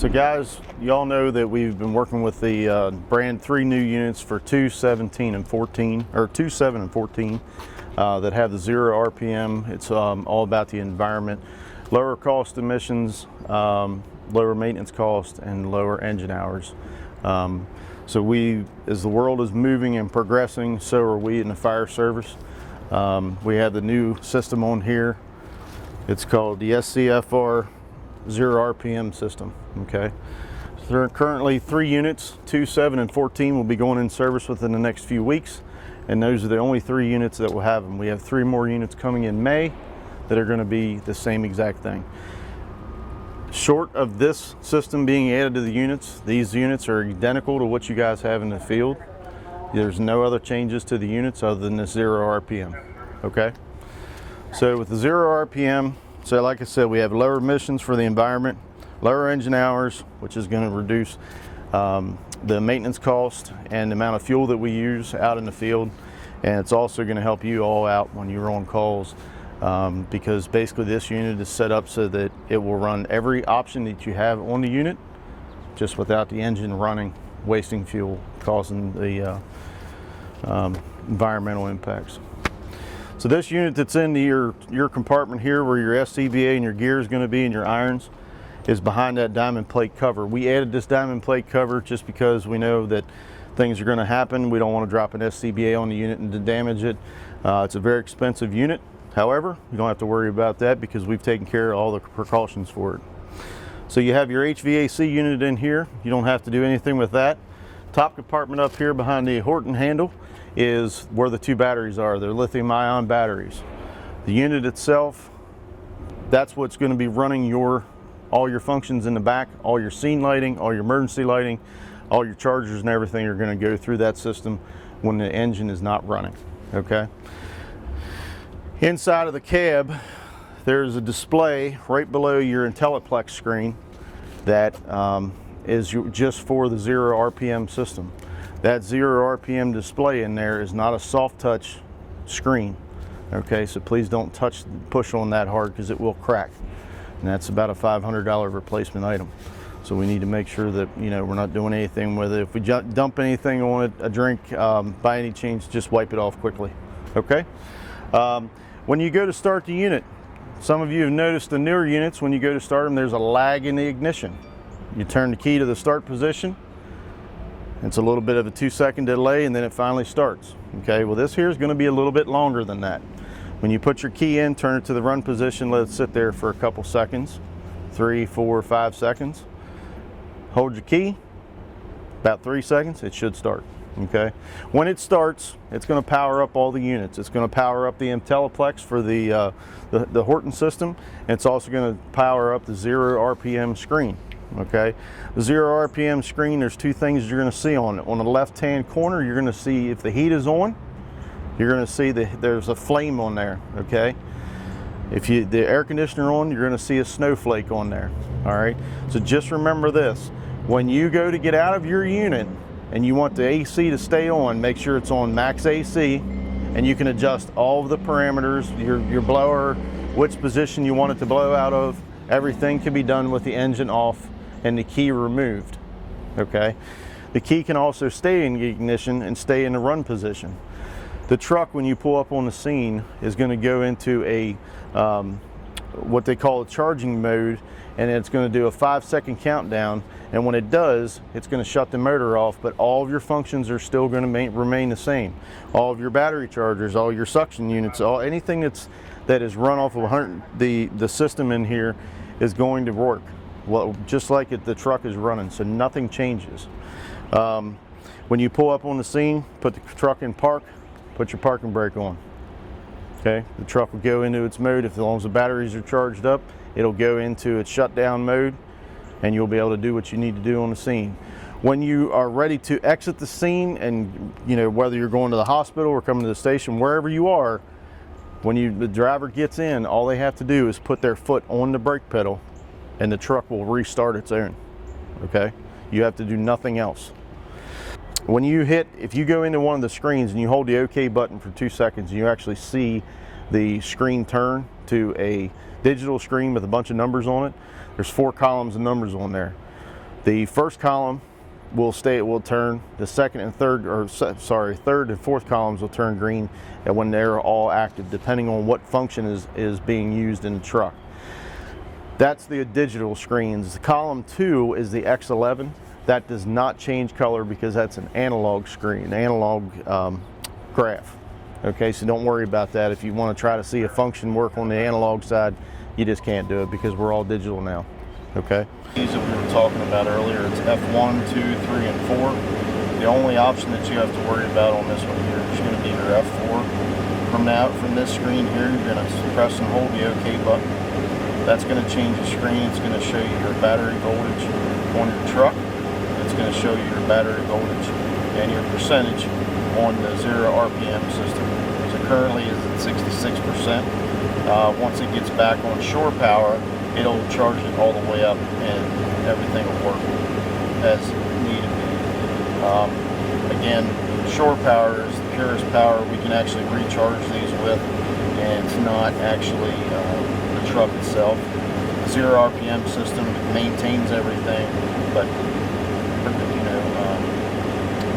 So guys, y'all know that we've been working with the brand 3 new units for 217 and 14, or 27 and 14 that have the 0 RPM. It's all about the environment, lower cost emissions, lower maintenance cost, and lower engine hours. So we, as the world is moving and progressing, so are we in the fire service. We have the new system on here. It's called the SCFR Zero RPM system. Okay, so there are currently 3 units, 2, 7, and 14 will be going in service within the next few weeks, and those are the only 3 units that will have them. We have 3 more units coming in May that are going to be the same exact thing. Short of this system being added to the units, these units are identical to what you guys have in the field. There's no other changes to the units other than the 0 RPM. Okay, so with the 0 RPM, so like I said, we have lower emissions for the environment, lower engine hours, which is going to reduce the maintenance cost and the amount of fuel that we use out in the field. And it's also going to help you all out when you're on calls, because basically this unit is set up so that it will run every option that you have on the unit, just without the engine running, wasting fuel, causing the environmental impacts. So this unit that's in your compartment here, where your SCBA and your gear is going to be, and your irons, is behind that diamond plate cover. We added this diamond plate cover just because we know that things are going to happen. We don't want to drop an SCBA on the unit and to damage it. It's a very expensive unit. However, you don't have to worry about that because we've taken care of all the precautions for it. So you have your HVAC unit in here. You don't have to do anything with that. Top compartment up here behind the Horton handle is where the 2 batteries are. They're lithium-ion batteries. The unit itself, that's what's going to be running all your functions in the back, all your scene lighting, all your emergency lighting, all your chargers and everything are going to go through that system when the engine is not running. Okay. Inside of the cab, there's a display right below your IntelliPlex screen that is just for the 0 RPM system. That 0 RPM display in there is not a soft touch screen. Okay, so please don't push on that hard because it will crack. And that's about a $500 replacement item. So we need to make sure that, you know, we're not doing anything with it. If we dump anything on it, a drink, by any chance, just wipe it off quickly. Okay? When you go to start the unit, some of you have noticed the newer units, when you go to start them, there's a lag in the ignition. You turn the key to the start position. It's a little bit of a 2-second delay, and then it finally starts. Okay, well this here is going to be a little bit longer than that. When you put your key in, turn it to the run position, let it sit there for a couple seconds, 3, 4, 5 seconds. Hold your key, about 3 seconds, it should start. Okay, when it starts, it's going to power up all the units. It's going to power up the IntelliPlex for the Horton system, and it's also going to power up the 0 RPM screen. Okay, the 0 RPM screen, there's 2 things you're going to see on it. On the left-hand corner, you're going to see if the heat is on. You're going to see there's a flame on there. Okay, if the air conditioner on, you're going to see a snowflake on there. All right, so just remember this: when you go to get out of your unit and you want the AC to stay on, make sure it's on max AC, and you can adjust all of the parameters, your blower, which position you want it to blow out of. Everything can be done with the engine off and the key removed. Okay, the key can also stay in the ignition and stay in the run position. The truck, when you pull up on the scene, is going to go into a what they call a charging mode, and it's going to do a 5-second countdown, and when it does, it's going to shut the motor off, but all of your functions are still going to remain the same. All of your battery chargers, all your suction units, anything that is run off of the system in here is going to work. Well, just like the truck is running, so nothing changes. When you pull up on the scene, put the truck in park, put your parking brake on. Okay, the truck will go into its mode. As long as the batteries are charged up, it'll go into its shutdown mode, and you'll be able to do what you need to do on the scene. When you are ready to exit the scene, and you know, whether you're going to the hospital or coming to the station, wherever you are, when the driver gets in, all they have to do is put their foot on the brake pedal, and the truck will restart its own. Okay, you have to do nothing else. When if you go into one of the screens and you hold the OK button for 2 seconds, you actually see the screen turn to a digital screen with a bunch of numbers on it. There's 4 columns of numbers on there. The first column will turn. The second and third, or sorry, third and fourth columns will turn green and when they're all active, depending on what function is being used in the truck. That's the digital screens. Column 2 is the X11. That does not change color because that's an analog screen, analog graph. Okay, so don't worry about that. If you want to try to see a function work on the analog side, you just can't do it because we're all digital now. Okay. These that we were talking about earlier, it's F1, 2, 3, and 4. The only option that you have to worry about on this one here is going to be your F4. From this screen here, you're going to press and hold the OK button. That's going to change the screen. It's going to show you your battery voltage on your truck. It's going to show you your battery voltage and your percentage on the Zero RPM system. So currently it's at 66%. Once it gets back on shore power, it'll charge it all the way up and everything will work as needed be. Again, shore power is the purest power we can actually recharge these with, and it's not actually the truck itself. The Zero RPM system maintains everything, but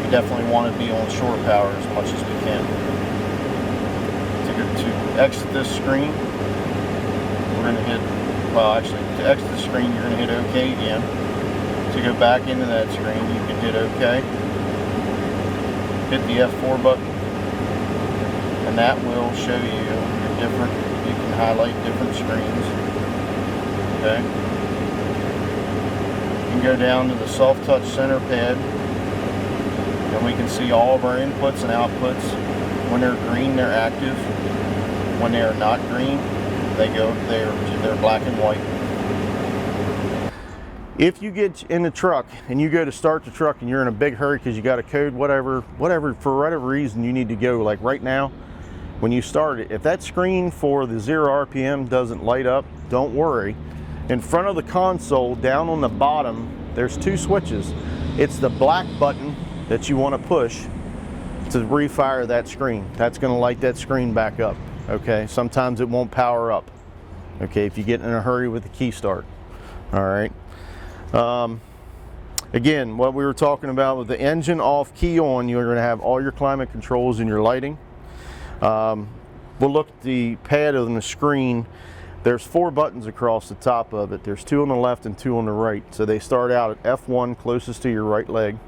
we definitely want to be on shore power as much as we can. To exit this screen, we're going to hit, to exit the screen, you're going to hit OK again. To go back into that screen, you can hit OK, hit the F4 button, and that will show you your different, you can highlight different screens. Okay. You can go down to the soft touch center pad, and we can see all of our inputs and outputs. When they're green, they're active. When they are not green, they're black and white. If you get in the truck and you go to start the truck and you're in a big hurry because you got a code, whatever, for whatever reason you need to go, like right now, when you start it, if that screen for the Zero RPM doesn't light up, don't worry. In front of the console, down on the bottom, there's 2 switches. It's the black button that you want to push to refire that screen. That's going to light that screen back up. Okay, sometimes it won't power up. Okay, if you get in a hurry with the key start. All right. Again, what we were talking about with the engine off, key on, you're going to have all your climate controls and your lighting. We'll look at the pad on the screen. There's 4 buttons across the top of it. There's 2 on the left and 2 on the right. So they start out at F1, closest to your right leg.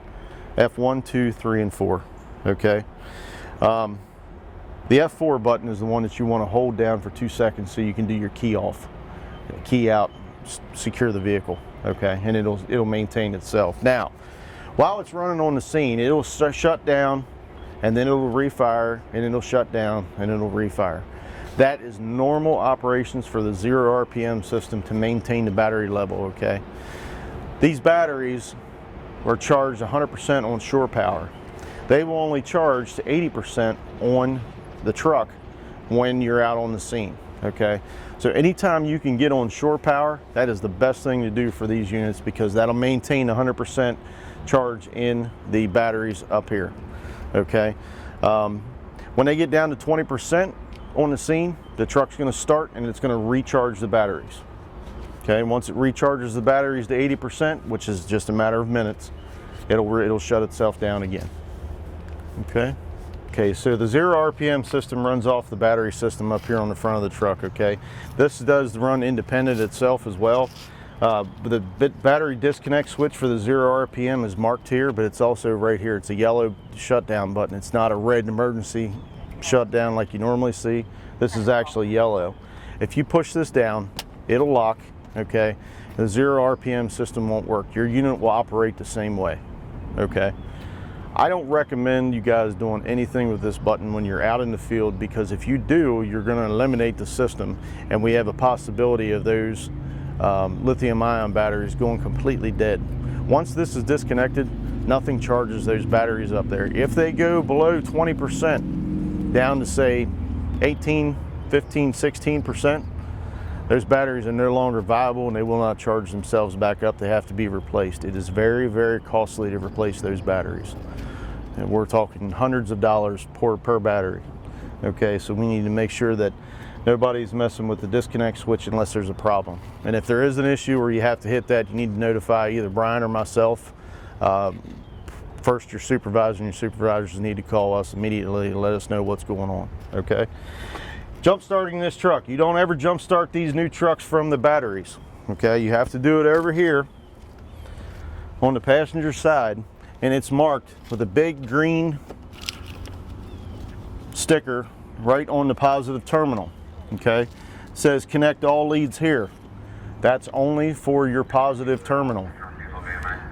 F1, 2, 3, and 4. Okay. The F4 button is the one that you want to hold down for 2 seconds so you can do your key off, key out, secure the vehicle. Okay, and it'll maintain itself. Now, while it's running on the scene, it'll shut down, and then it'll refire, and it'll shut down, and it'll refire. That is normal operations for the Zero RPM system to maintain the battery level. Okay, these batteries are charged 100% on shore power. They will only charge to 80% on the truck when you're out on the scene. Okay, so anytime you can get on shore power, that is the best thing to do for these units because that'll maintain 100% charge in the batteries up here. Okay, when they get down to 20% on the scene, the truck's going to start and it's going to recharge the batteries. Okay, once it recharges the batteries to 80%, which is just a matter of minutes, it'll shut itself down again. Okay, so the Zero RPM system runs off the battery system up here on the front of the truck. Okay, this does run independent itself as well. The battery disconnect switch for the Zero RPM is marked here, but it's also right here. It's a yellow shutdown button. It's not a red emergency shutdown like you normally see. This is actually yellow. If you push this down, it'll lock. Okay, the Zero RPM system won't work. Your unit will operate the same way. Okay. I don't recommend you guys doing anything with this button when you're out in the field because if you do, you're going to eliminate the system, and we have a possibility of those lithium-ion batteries going completely dead. Once this is disconnected, nothing charges those batteries up there. If they go below 20%, down to say 18, 15, 16%, those batteries are no longer viable and they will not charge themselves back up. They have to be replaced. It is very, very costly to replace those batteries. And we're talking hundreds of dollars per battery. Okay, so we need to make sure that Nobody's messing with the disconnect switch unless there's a problem. And if there is an issue where you have to hit that, you need to notify either Brian or myself. First your supervisor, and your supervisors need to call us immediately and let us know what's going on, okay? Jump starting this truck. You don't ever jump start these new trucks from the batteries, okay? You have to do it over here on the passenger side, and it's marked with a big green sticker right on the positive terminal, okay? It says connect all leads here. That's only for your positive terminal.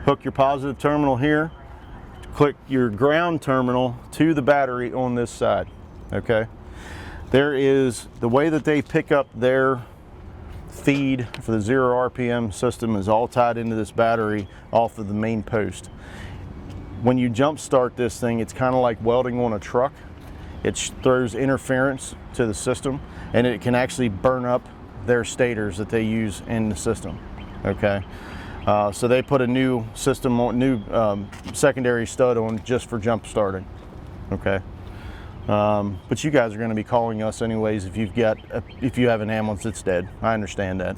Hook your positive terminal here, click your ground terminal to the battery on this side, okay? There is, the way that they pick up their feed for the 0 RPM system is all tied into this battery off of the main post. When you jump start this thing, it's kind of like welding on a truck. It throws interference to the system, and it can actually burn up their stators that they use in the system, okay? So they put a new system on, new secondary stud on just for jump starting, okay? But you guys are going to be calling us anyways if you have an ambulance that's dead. I understand that.